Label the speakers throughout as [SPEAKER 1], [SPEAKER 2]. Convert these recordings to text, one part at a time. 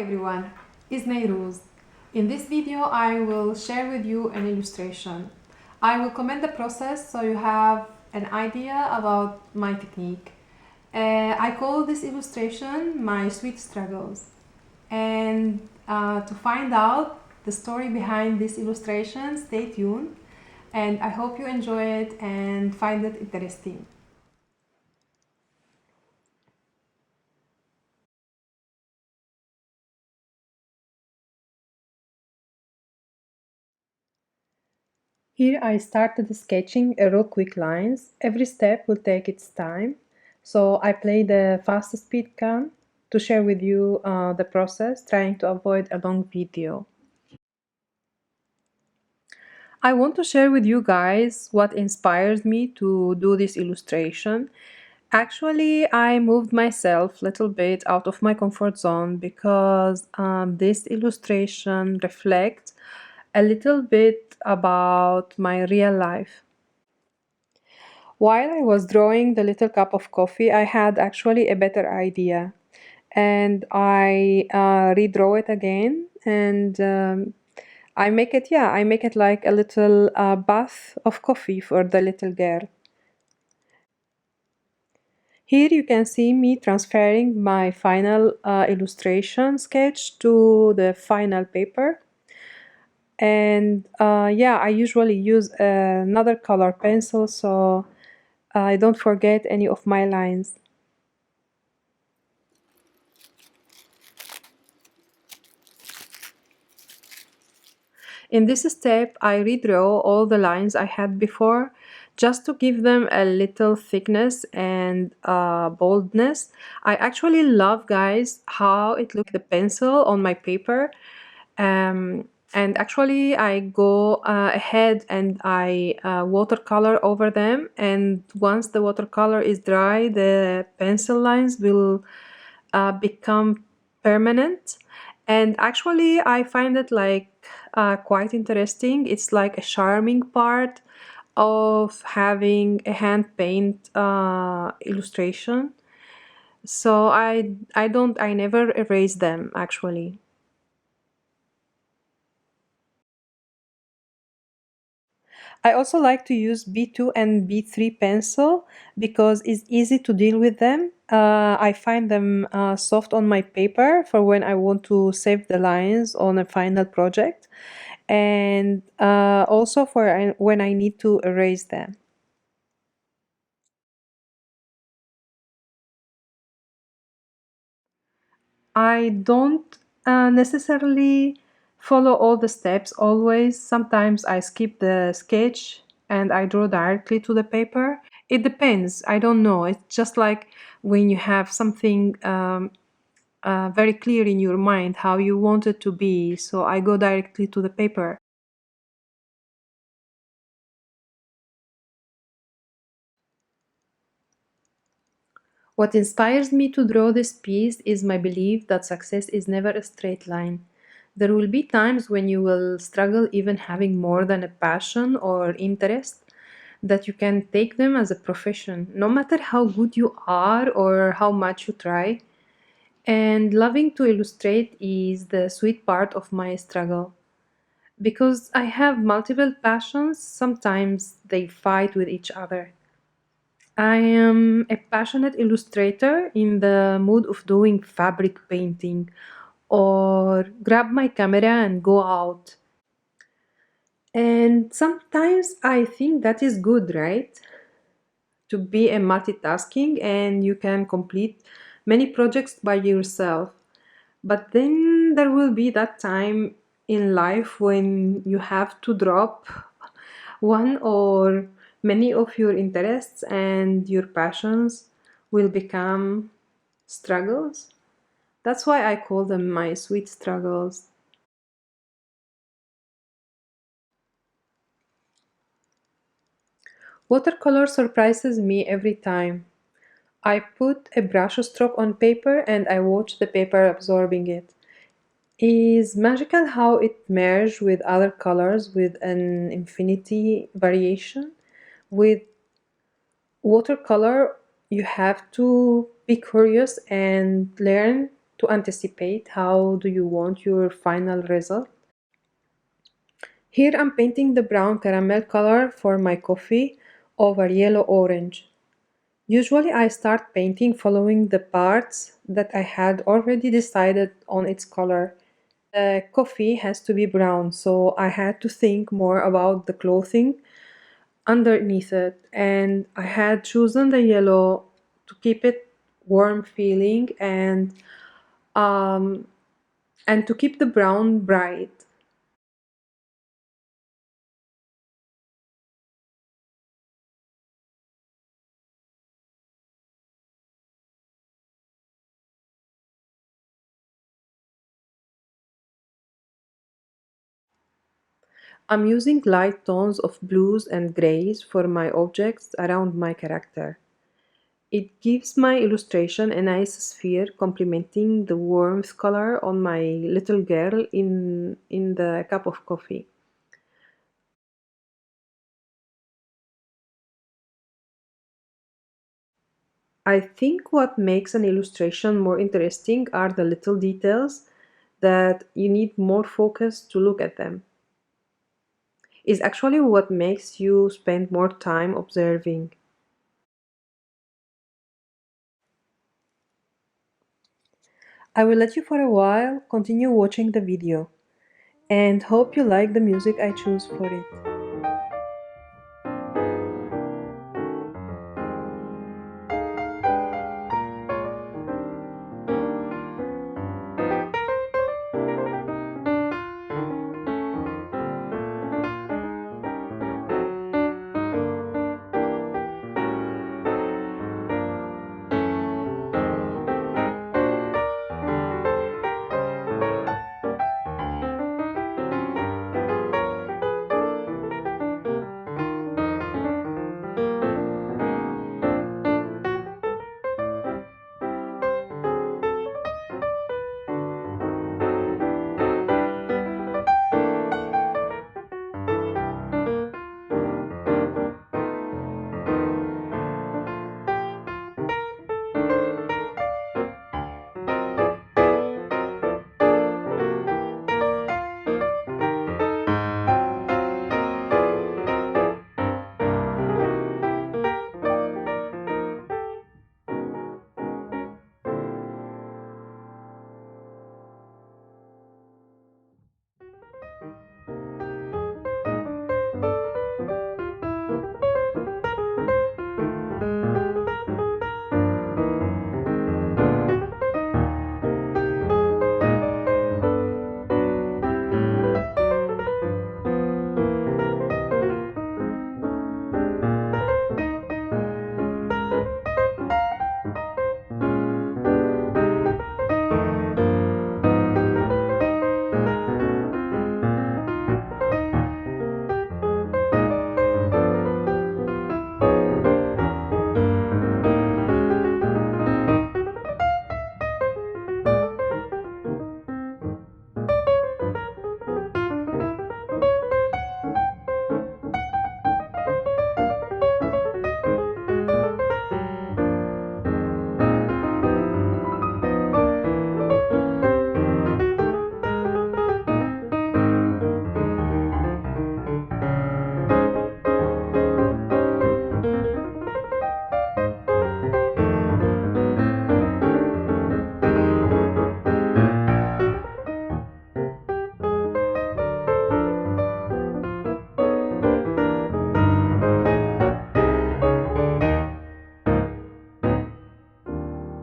[SPEAKER 1] everyone, it's Neyruz. In this video I will share with you an illustration. I will comment the process so you have an idea about my technique. I call this illustration my sweet struggles. And to find out the story behind this illustration, stay tuned. And I hope you enjoy it and find it interesting. Here I started sketching a real quick lines. Every step will take its time. So I play the fastest speed can to share with you the process, trying to avoid a long video. I want to share with you guys what inspires me to do this illustration. Actually, I moved myself a little bit out of my comfort zone because this illustration reflects a little bit about my real life. While I was drawing the little cup of coffee, I had actually a better idea. And I redraw it again and I make it like a little bath of coffee for the little girl. Here you can see me transferring my final illustration sketch to the final paper. And I usually use another color pencil so I don't forget any of my lines. In this step, I redraw all the lines I had before just to give them a little thickness and boldness. I actually love, guys, how it looks the pencil on my paper. And actually, I go ahead and I watercolor over them. And once the watercolor is dry, the pencil lines will become permanent. And actually I find it like quite interesting. It's like a charming part of having a hand paint illustration. So I never erase them actually. I also like to use B2 and B3 pencil because it's easy to deal with them. I find them soft on my paper for when I want to save the lines on a final project, and also for when I need to erase them. I don't necessarily follow all the steps always. Sometimes I skip the sketch and I draw directly to the paper. It depends. I don't know. It's just like when you have something very clear in your mind how you want it to be. So I go directly to the paper. What inspires me to draw this piece is my belief that success is never a straight line. There will be times when you will struggle even having more than a passion or interest, that you can take them as a profession, no matter how good you are or how much you try. And loving to illustrate is the sweet part of my struggle. Because I have multiple passions, sometimes they fight with each other. I am a passionate illustrator in the mood of doing fabric painting or grab my camera and go out. And sometimes I think that is good, right? To be a multitasking and you can complete many projects by yourself. But then there will be that time in life when you have to drop one or many of your interests and your passions will become struggles. That's why I call them my sweet struggles. Watercolor surprises me every time. I put a brush stroke on paper and I watch the paper absorbing it. It's magical how it merges with other colors with an infinity variation. With watercolor, you have to be curious and learn to anticipate how do you want your final result. Here I'm painting the brown caramel color for my coffee over yellow orange. Usually I start painting following the parts that I had already decided on its color. The coffee has to be brown, so I had to think more about the clothing underneath it, and I had chosen the yellow to keep it warm feeling um, and to keep the brown bright. I'm using light tones of blues and grays for my objects around my character. It gives my illustration a nice sphere complementing the warmth color on my little girl in the cup of coffee. I think what makes an illustration more interesting are the little details that you need more focus to look at them. Is actually what makes you spend more time observing. I will let you for a while continue watching the video and hope you like the music I choose for it.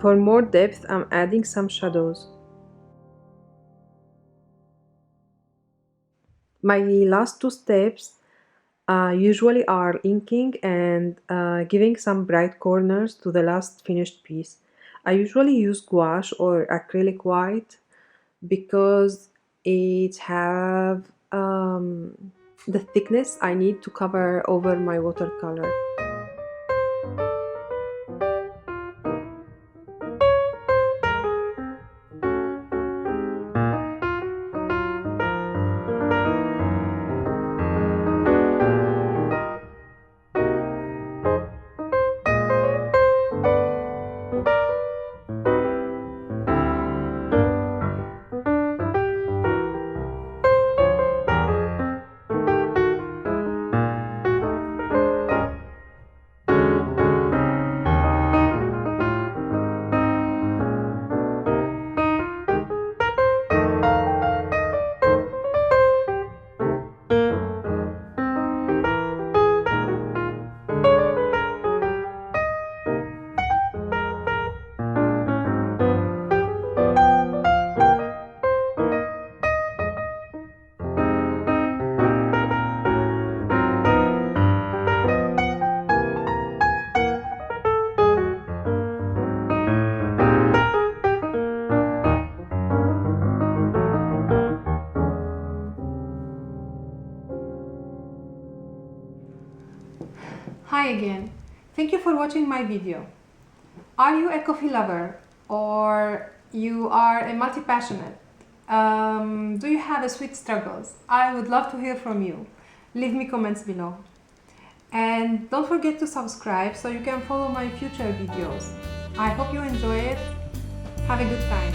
[SPEAKER 1] For more depth, I'm adding some shadows. My last two steps usually are inking and giving some bright corners to the last finished piece. I usually use gouache or acrylic white because it have the thickness I need to cover over my watercolor. Hi again. Thank you for watching my video. Are you a coffee lover or you are a multi-passionate? Do you have a sweet struggles? I would love to hear from you. Leave me comments below. And don't forget to subscribe so you can follow my future videos. I hope you enjoy it. Have a good time.